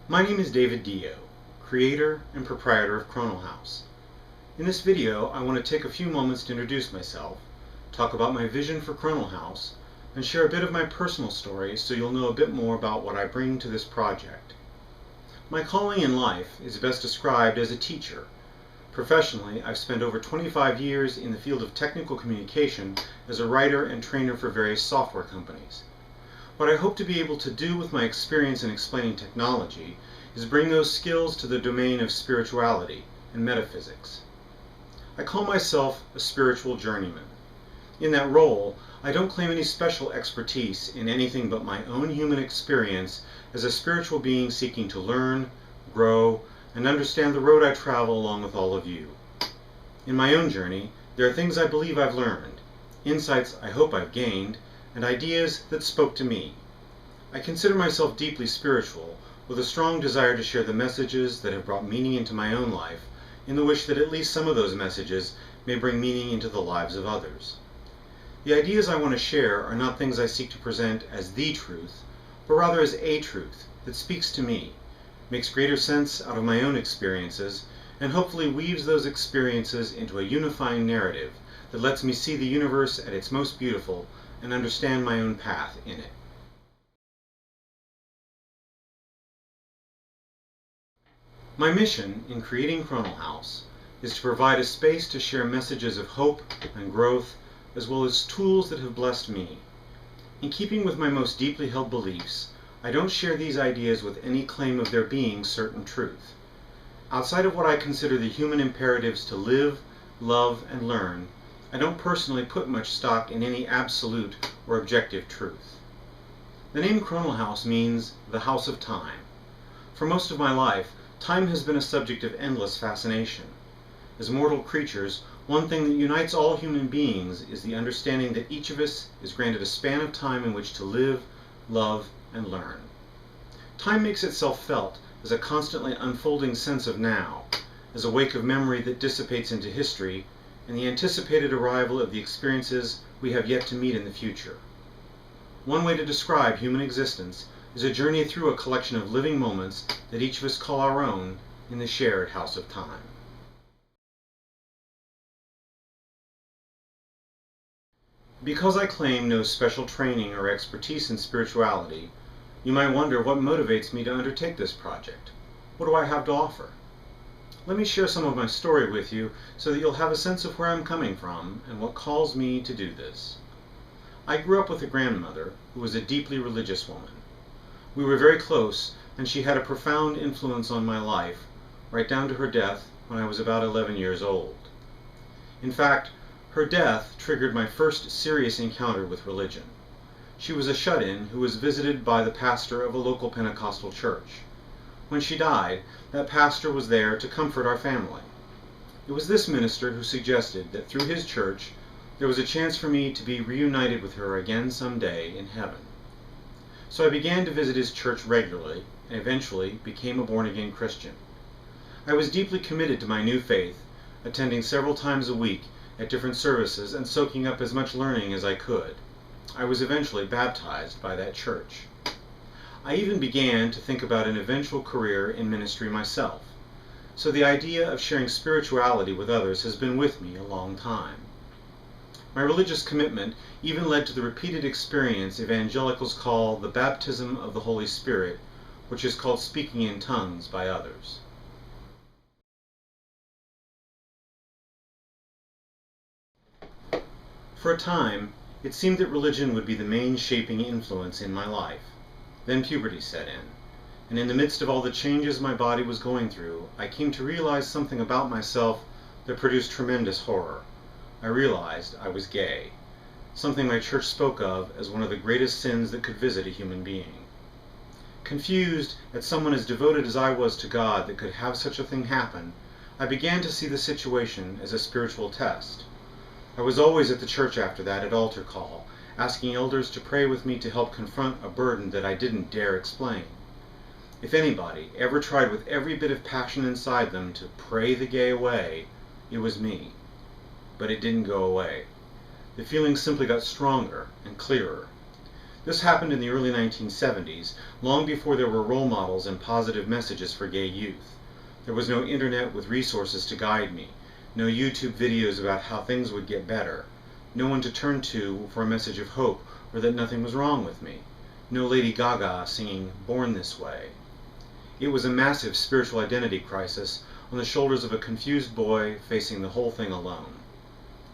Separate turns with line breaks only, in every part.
My name is David Deyo, creator and proprietor of Chronal House. In this video, I want to take a few moments to introduce myself, talk about my vision for Chronal House, and share a bit of my personal story so you'll know a bit more about what I bring to this project. My calling in life is best described as a teacher. Professionally, I've spent over 25 years in the field of technical communication as a writer and trainer for various software companies. What I hope to be able to do with my experience in explaining technology is bring those skills to the domain of spirituality and metaphysics. I call myself a spiritual journeyman. In that role, I don't claim any special expertise in anything but my own human experience as a spiritual being seeking to learn, grow, and understand the road I travel along with all of you. In my own journey, there are things I believe I've learned, insights I hope I've gained, and ideas that spoke to me. I consider myself deeply spiritual, with a strong desire to share the messages that have brought meaning into my own life, in the wish that at least some of those messages may bring meaning into the lives of others. The ideas I want to share are not things I seek to present as the truth, but rather as a truth that speaks to me, makes greater sense out of my own experiences, and hopefully weaves those experiences into a unifying narrative that lets me see the universe at its most beautiful and understand my own path in it. My mission in creating Chronal House is to provide a space to share messages of hope and growth, as well as tools that have blessed me. In keeping with my most deeply held beliefs, I don't share these ideas with any claim of there being certain truth. Outside of what I consider the human imperatives to live, love, and learn, I don't personally put much stock in any absolute or objective truth. The name Chronal House means the house of time. For most of my life, time has been a subject of endless fascination. As mortal creatures, one thing that unites all human beings is the understanding that each of us is granted a span of time in which to live, love, and learn. Time makes itself felt as a constantly unfolding sense of now, as a wake of memory that dissipates into history, and the anticipated arrival of the experiences we have yet to meet in the future. One way to describe human existence is a journey through a collection of living moments that each of us call our own in the shared house of time. Because I claim no special training or expertise in spirituality, you might wonder what motivates me to undertake this project. What do I have to offer? Let me share some of my story with you so that you'll have a sense of where I'm coming from and what calls me to do this. I grew up with a grandmother who was a deeply religious woman. We were very close, and she had a profound influence on my life, right down to her death when I was about 11 years old. In fact, her death triggered my first serious encounter with religion. She was a shut-in who was visited by the pastor of a local Pentecostal church. When she died, that pastor was there to comfort our family. It was this minister who suggested that through his church, there was a chance for me to be reunited with her again someday in heaven. So I began to visit his church regularly, and eventually became a born-again Christian. I was deeply committed to my new faith, attending several times a week at different services and soaking up as much learning as I could. I was eventually baptized by that church. I even began to think about an eventual career in ministry myself, so the idea of sharing spirituality with others has been with me a long time. My religious commitment even led to the repeated experience evangelicals call the baptism of the Holy Spirit, which is called speaking in tongues by others. For a time, it seemed that religion would be the main shaping influence in my life. Then puberty set in, and in the midst of all the changes my body was going through, I came to realize something about myself that produced tremendous horror. I realized I was gay, something my church spoke of as one of the greatest sins that could visit a human being. Confused at someone as devoted as I was to God that could have such a thing happen, I began to see the situation as a spiritual test. I was always at the church after that at altar call, asking elders to pray with me to help confront a burden that I didn't dare explain. If anybody ever tried with every bit of passion inside them to pray the gay away, it was me. But it didn't go away. The feeling simply got stronger and clearer. This happened in the early 1970s, long before there were role models and positive messages for gay youth. There was no internet with resources to guide me, no YouTube videos about how things would get better, no one to turn to for a message of hope or that nothing was wrong with me, no Lady Gaga singing Born This Way. It was a massive spiritual identity crisis on the shoulders of a confused boy facing the whole thing alone.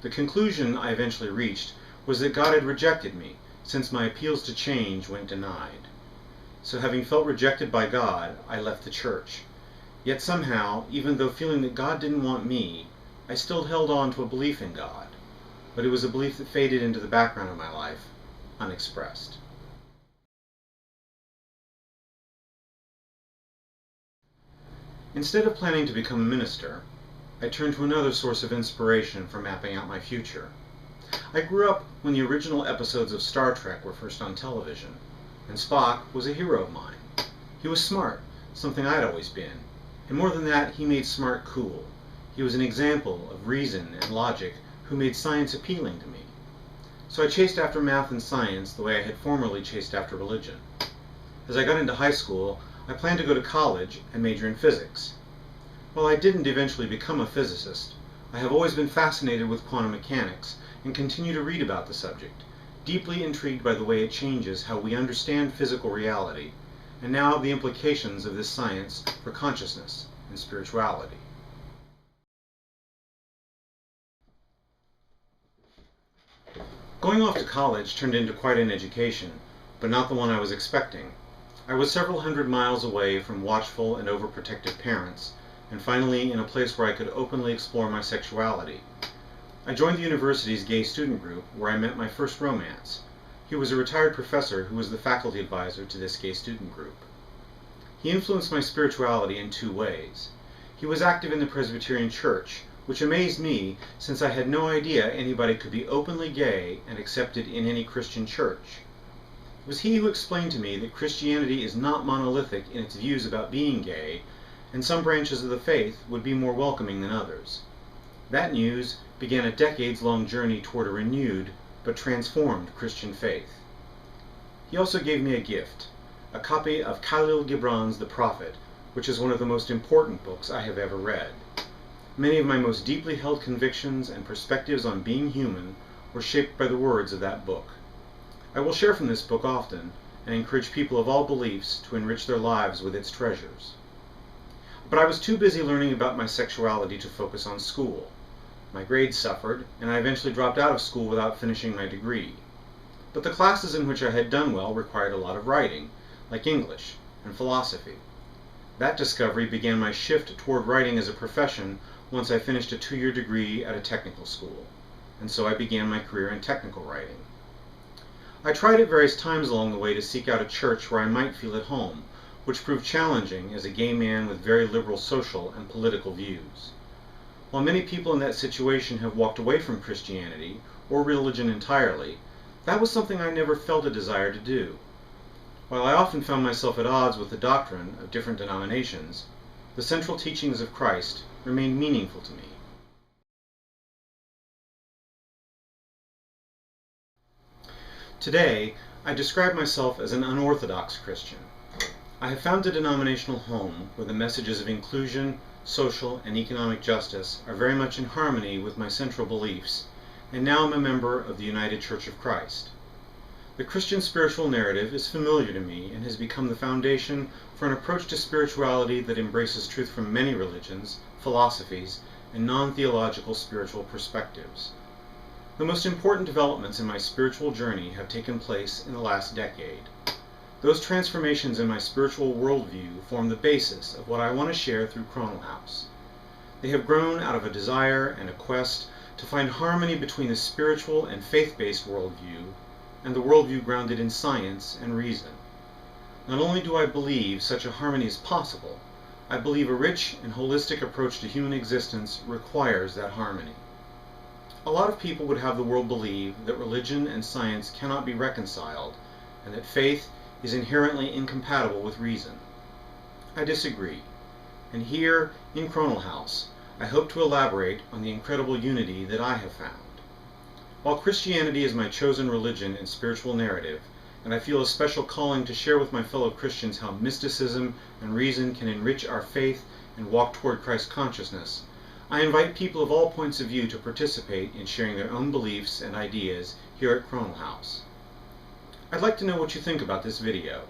The conclusion I eventually reached was that God had rejected me, since my appeals to change went denied. So having felt rejected by God, I left the church. Yet somehow, even though feeling that God didn't want me, I still held on to a belief in God. But it was a belief that faded into the background of my life, unexpressed. Instead of planning to become a minister, I turned to another source of inspiration for mapping out my future. I grew up when the original episodes of Star Trek were first on television, and Spock was a hero of mine. He was smart, something I'd always been, and more than that, he made smart cool. He was an example of reason and logic who made science appealing to me. So I chased after math and science the way I had formerly chased after religion. As I got into high school, I planned to go to college and major in physics. While I didn't eventually become a physicist, I have always been fascinated with quantum mechanics and continue to read about the subject, deeply intrigued by the way it changes how we understand physical reality, and now the implications of this science for consciousness and spirituality. Going off to college turned into quite an education, but not the one I was expecting. I was several hundred miles away from watchful and overprotective parents, and finally in a place where I could openly explore my sexuality. I joined the university's gay student group, where I met my first romance. He was a retired professor who was the faculty advisor to this gay student group. He influenced my spirituality in two ways. He was active in the Presbyterian Church, which amazed me since I had no idea anybody could be openly gay and accepted in any Christian church. It was he who explained to me that Christianity is not monolithic in its views about being gay, and some branches of the faith would be more welcoming than others. That news began a decades-long journey toward a renewed but transformed Christian faith. He also gave me a gift, a copy of Khalil Gibran's The Prophet, which is one of the most important books I have ever read. Many of my most deeply held convictions and perspectives on being human were shaped by the words of that book. I will share from this book often and encourage people of all beliefs to enrich their lives with its treasures. But I was too busy learning about my sexuality to focus on school. My grades suffered, and I eventually dropped out of school without finishing my degree. But the classes in which I had done well required a lot of writing, like English and philosophy. That discovery began my shift toward writing as a profession once I finished a 2-year degree at a technical school, and so I began my career in technical writing. I tried at various times along the way to seek out a church where I might feel at home, which proved challenging as a gay man with very liberal social and political views. While many people in that situation have walked away from Christianity, or religion entirely, that was something I never felt a desire to do. While I often found myself at odds with the doctrine of different denominations, the central teachings of Christ remained meaningful to me. Today, I describe myself as an unorthodox Christian. I have found a denominational home where the messages of inclusion, social, and economic justice are very much in harmony with my central beliefs, and now I'm a member of the United Church of Christ. The Christian spiritual narrative is familiar to me and has become the foundation for an approach to spirituality that embraces truth from many religions, philosophies, and non-theological spiritual perspectives. The most important developments in my spiritual journey have taken place in the last decade. Those transformations in my spiritual worldview form the basis of what I want to share through Chronal House. They have grown out of a desire and a quest to find harmony between the spiritual and faith-based worldview and the worldview grounded in science and reason. Not only do I believe such a harmony is possible, I believe a rich and holistic approach to human existence requires that harmony. A lot of people would have the world believe that religion and science cannot be reconciled, and that faith is inherently incompatible with reason. I disagree, and here in Chronal House, I hope to elaborate on the incredible unity that I have found. While Christianity is my chosen religion and spiritual narrative, and I feel a special calling to share with my fellow Christians how mysticism and reason can enrich our faith and walk toward Christ consciousness, I invite people of all points of view to participate in sharing their own beliefs and ideas here at Chronal House. I'd like to know what you think about this video.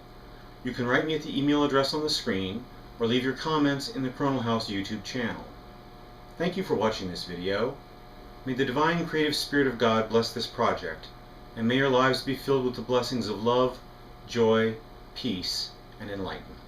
You can write me at the email address on the screen, or leave your comments in the Chronal House YouTube channel. Thank you for watching this video. May the divine creative spirit of God bless this project, and may your lives be filled with the blessings of love, joy, peace, and enlightenment.